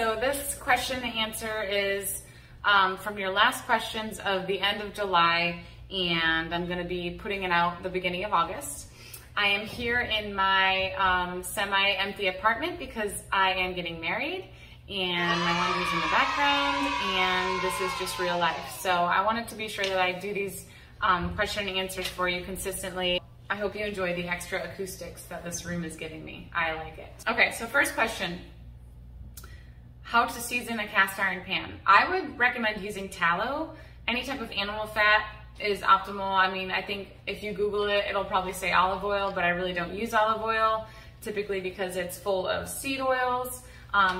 so this question and answer is from your last questions of the end of July, and I'm going to be putting it out the beginning of August. I am here in my semi-empty apartment because I am getting married, and my laundry's in the background, and this is just real life. So I wanted to be sure that I do these question and answers for you consistently. I hope you enjoy the extra acoustics that this room is giving me. I like it. Okay, so first question. How to season a cast iron pan. I would recommend using tallow. Any type of animal fat is optimal. I mean, I think if you Google it, it'll probably say olive oil, but I really don't use olive oil, typically because it's full of seed oils.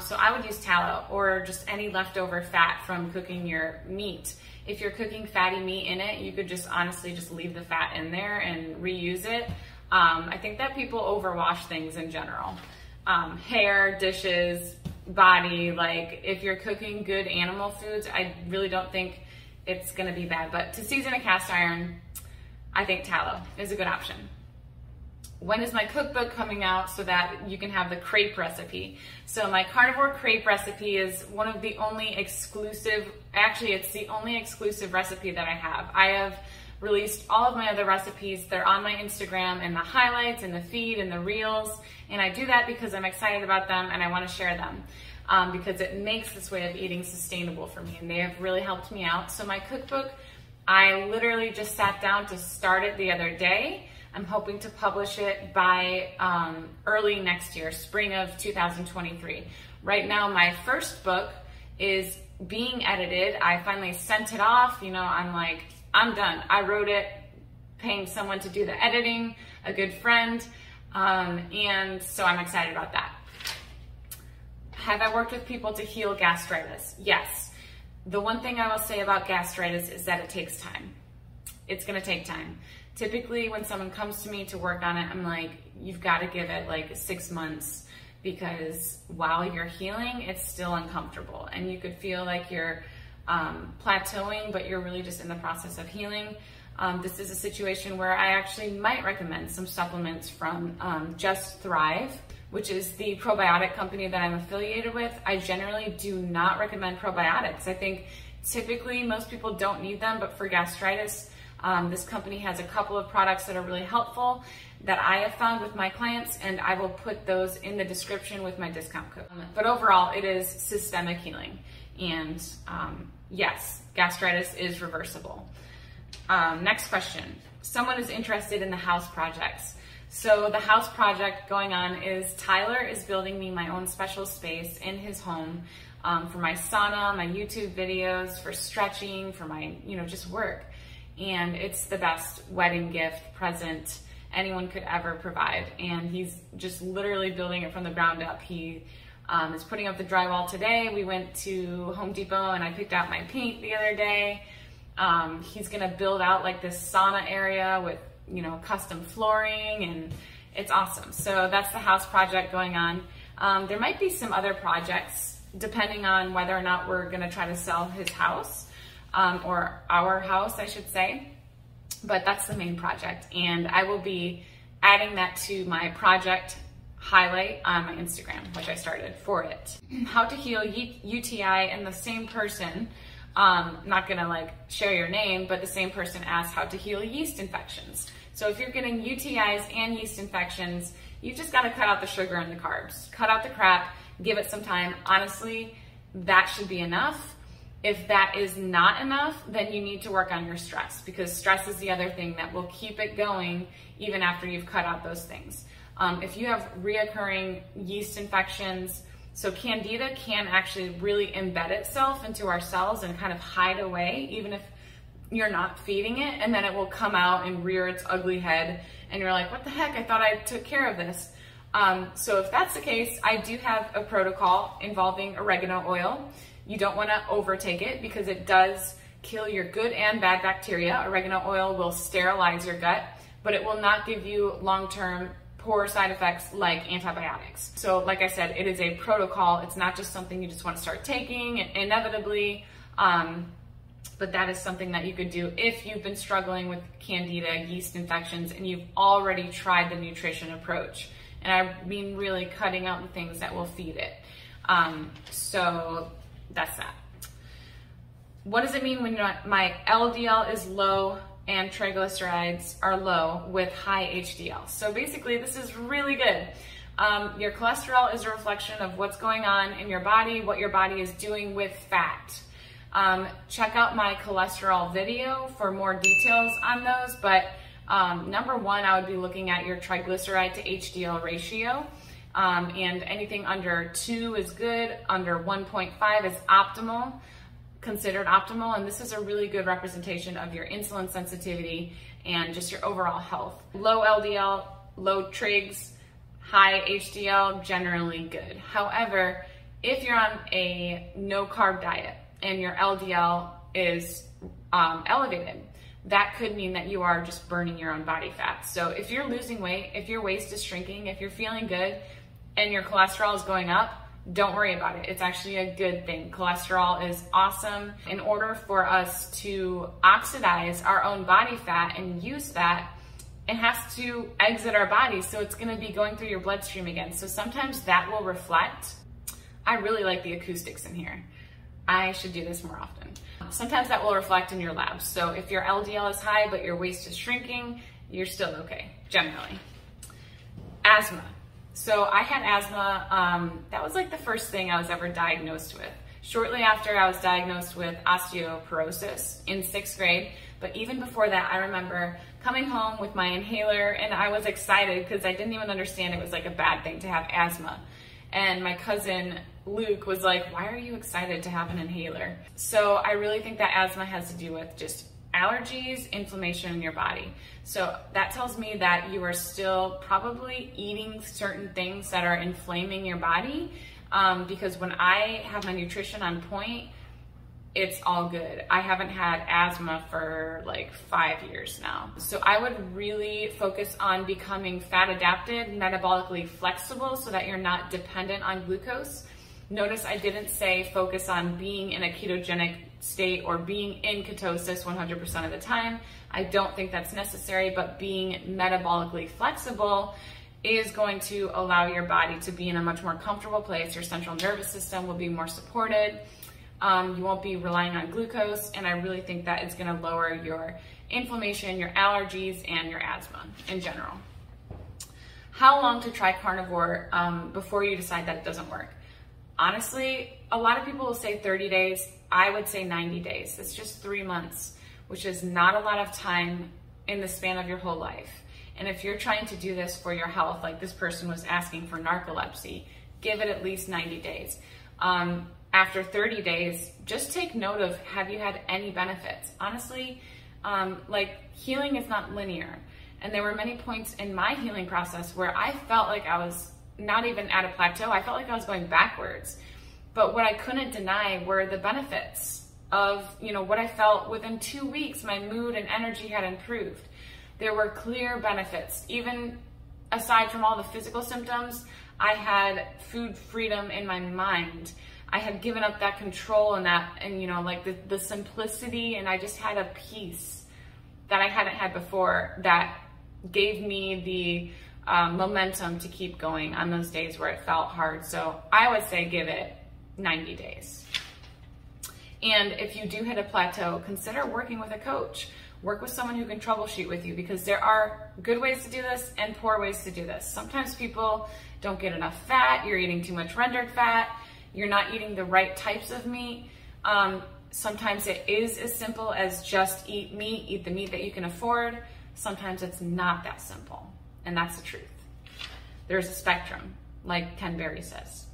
So I would use tallow or just any leftover fat from cooking your meat. If you're cooking fatty meat in it, you could just honestly just leave the fat in there and reuse it. I think that people overwash things in general. Hair, dishes, body, like if you're cooking good animal foods, I really don't think it's gonna be bad. But to season a cast iron, I think tallow is a good option. When is my cookbook coming out so that you can have the crepe recipe? So my carnivore crepe recipe is one of the only exclusive, actually it's the only exclusive recipe that I have. I have released all of my other recipes. They're on my Instagram and the highlights and the feed and the reels. And I do that because I'm excited about them and I want to share them because it makes this way of eating sustainable for me, and they have really helped me out. So my cookbook, I literally just sat down to start it the other day. I'm hoping to publish it by early next year, spring of 2023. Right now, my first book is being edited. I finally sent it off. You know, I'm like, I'm done. I wrote it, paying someone to do the editing, a good friend, and so I'm excited about that. Have I worked with people to heal gastritis? Yes. The one thing I will say about gastritis is that it takes time. It's gonna take time. Typically, when someone comes to me to work on it, I'm like, you've got to give it like 6 months, because while you're healing, it's still uncomfortable. And you could feel like you're plateauing, but you're really just in the process of healing. This is a situation where I actually might recommend some supplements from Just Thrive, which is the probiotic company that I'm affiliated with. I generally do not recommend probiotics. I think typically most people don't need them, but for gastritis, this company has a couple of products that are really helpful that I have found with my clients, and I will put those in the description with my discount code. But overall, it is systemic healing. And yes, gastritis is reversible. Next question. Someone is interested in the house projects. So the house project going on is Tyler is building me my own special space in his home for my sauna, my YouTube videos, for stretching, for my, just work. And it's the best wedding gift present anyone could ever provide. And he's just literally building it from the ground up. He is putting up the drywall today. We went to Home Depot and I picked out my paint the other day. He's gonna build out like this sauna area with, custom flooring, and it's awesome. So that's the house project going on. There might be some other projects depending on whether or not we're gonna try to sell his house. Or our house, I should say, but that's the main project. And I will be adding that to my project highlight on my Instagram, which I started for it. How to heal UTI, and the same person, not gonna share your name, but the same person asked how to heal yeast infections. So if you're getting UTIs and yeast infections, you've just gotta cut out the sugar and the carbs. Cut out the crap, give it some time. Honestly, that should be enough. If that is not enough, then you need to work on your stress, because stress is the other thing that will keep it going even after you've cut out those things. If you have reoccurring yeast infections, so Candida can actually really embed itself into our cells and kind of hide away, even if you're not feeding it, and then it will come out and rear its ugly head, and you're like, what the heck, I thought I took care of this. So if that's the case, I do have a protocol involving oregano oil. You don't want to overtake it because it does kill your good and bad bacteria. Oregano oil will sterilize your gut, but it will not give you long-term poor side effects like antibiotics. So like I said, it is a protocol. It's not just something you just want to start taking inevitably, but that is something that you could do if you've been struggling with Candida yeast infections and you've already tried the nutrition approach. And I mean really cutting out the things that will feed it. So that's that. What does it mean when my LDL is low and triglycerides are low with high HDL? So basically, this is really good. Your cholesterol is a reflection of what's going on in your body, what your body is doing with fat. Check out my cholesterol video for more details on those, but number one, I would be looking at your triglyceride to HDL ratio, and anything under 2 is good, under 1.5 is optimal, considered optimal, and this is a really good representation of your insulin sensitivity and just your overall health. Low LDL, low trigs, high HDL, generally good. However, if you're on a no carb diet and your LDL is elevated, that could mean that you are just burning your own body fat. So if you're losing weight, if your waist is shrinking, if you're feeling good and your cholesterol is going up, don't worry about it. It's actually a good thing. Cholesterol is awesome. In order for us to oxidize our own body fat and use that, it has to exit our body, so it's gonna be going through your bloodstream again. So sometimes that will reflect. I really like the acoustics in here. I should do this more often. Sometimes that will reflect in your labs. So if your LDL is high but your waist is shrinking, you're still okay, generally. Asthma. So I had asthma, that was like the first thing I was ever diagnosed with. Shortly after, I was diagnosed with osteoporosis in 6th grade. But even before that, I remember coming home with my inhaler, and I was excited because I didn't even understand it was like a bad thing to have asthma. And my cousin Luke was like, why are you excited to have an inhaler? So I really think that asthma has to do with just allergies, inflammation in your body. So that tells me that you are still probably eating certain things that are inflaming your body, because when I have my nutrition on point, it's all good. I haven't had asthma for like 5 years now. So I would really focus on becoming fat adapted, metabolically flexible, so that you're not dependent on glucose. Notice I didn't say focus on being in a ketogenic state or being in ketosis 100% of the time. I don't think that's necessary, but being metabolically flexible is going to allow your body to be in a much more comfortable place. Your central nervous system will be more supported. You won't be relying on glucose, and I really think that it's gonna lower your inflammation, your allergies, and your asthma in general. How long to try carnivore before you decide that it doesn't work? Honestly, a lot of people will say 30 days. I would say 90 days. It's just 3 months, which is not a lot of time in the span of your whole life. And if you're trying to do this for your health, like this person was asking for narcolepsy, give it at least 90 days. After 30 days, just take note of, have you had any benefits? Honestly, like healing is not linear. And there were many points in my healing process where I felt like I was not even at a plateau. I felt like I was going backwards. But what I couldn't deny were the benefits of, what I felt within 2 weeks. My mood and energy had improved. There were clear benefits. Even aside from all the physical symptoms, I had food freedom in my mind. I had given up that control and like the simplicity, and I just had a peace that I hadn't had before that gave me the momentum to keep going on those days where it felt hard. So I would say give it 90 days. And if you do hit a plateau, consider working with a coach. Work with someone who can troubleshoot with you, because there are good ways to do this and poor ways to do this. Sometimes people don't get enough fat, you're eating too much rendered fat, you're not eating the right types of meat. Sometimes it is as simple as just eat meat, eat the meat that you can afford. Sometimes it's not that simple, and that's the truth. There's a spectrum, like Ken Berry says.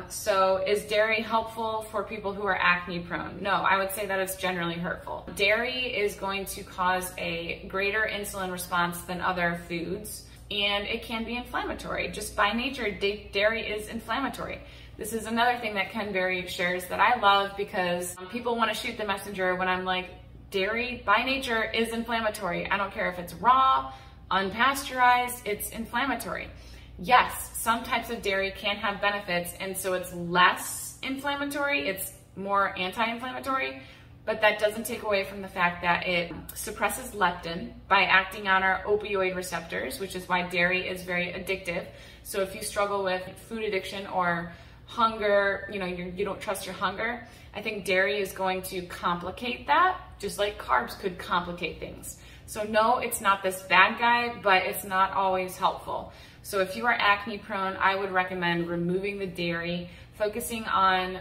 So is dairy helpful for people who are acne prone? No, I would say that it's generally hurtful. Dairy is going to cause a greater insulin response than other foods, and it can be inflammatory. Just by nature, dairy is inflammatory. This is another thing that Ken Berry shares that I love, because people want to shoot the messenger when I'm like, dairy by nature is inflammatory. I don't care if it's raw, unpasteurized, it's inflammatory. Yes, some types of dairy can have benefits, and so it's less inflammatory, it's more anti-inflammatory, but that doesn't take away from the fact that it suppresses leptin by acting on our opioid receptors, which is why dairy is very addictive. So if you struggle with food addiction or hunger, you know, you don't trust your hunger, I think dairy is going to complicate that, just like carbs could complicate things. So no, it's not this bad guy, but it's not always helpful. So if you are acne prone, I would recommend removing the dairy, focusing on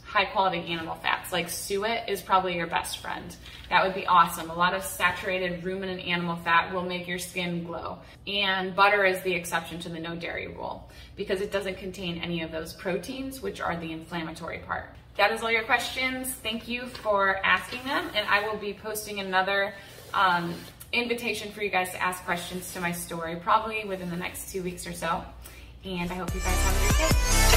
high quality animal fats. Like suet is probably your best friend. That would be awesome. A lot of saturated ruminant animal fat will make your skin glow. And butter is the exception to the no dairy rule because it doesn't contain any of those proteins, which are the inflammatory part. That is all your questions. Thank you for asking them. And I will be posting another invitation for you guys to ask questions to my story, probably within the next 2 weeks or so. And I hope you guys have a great day.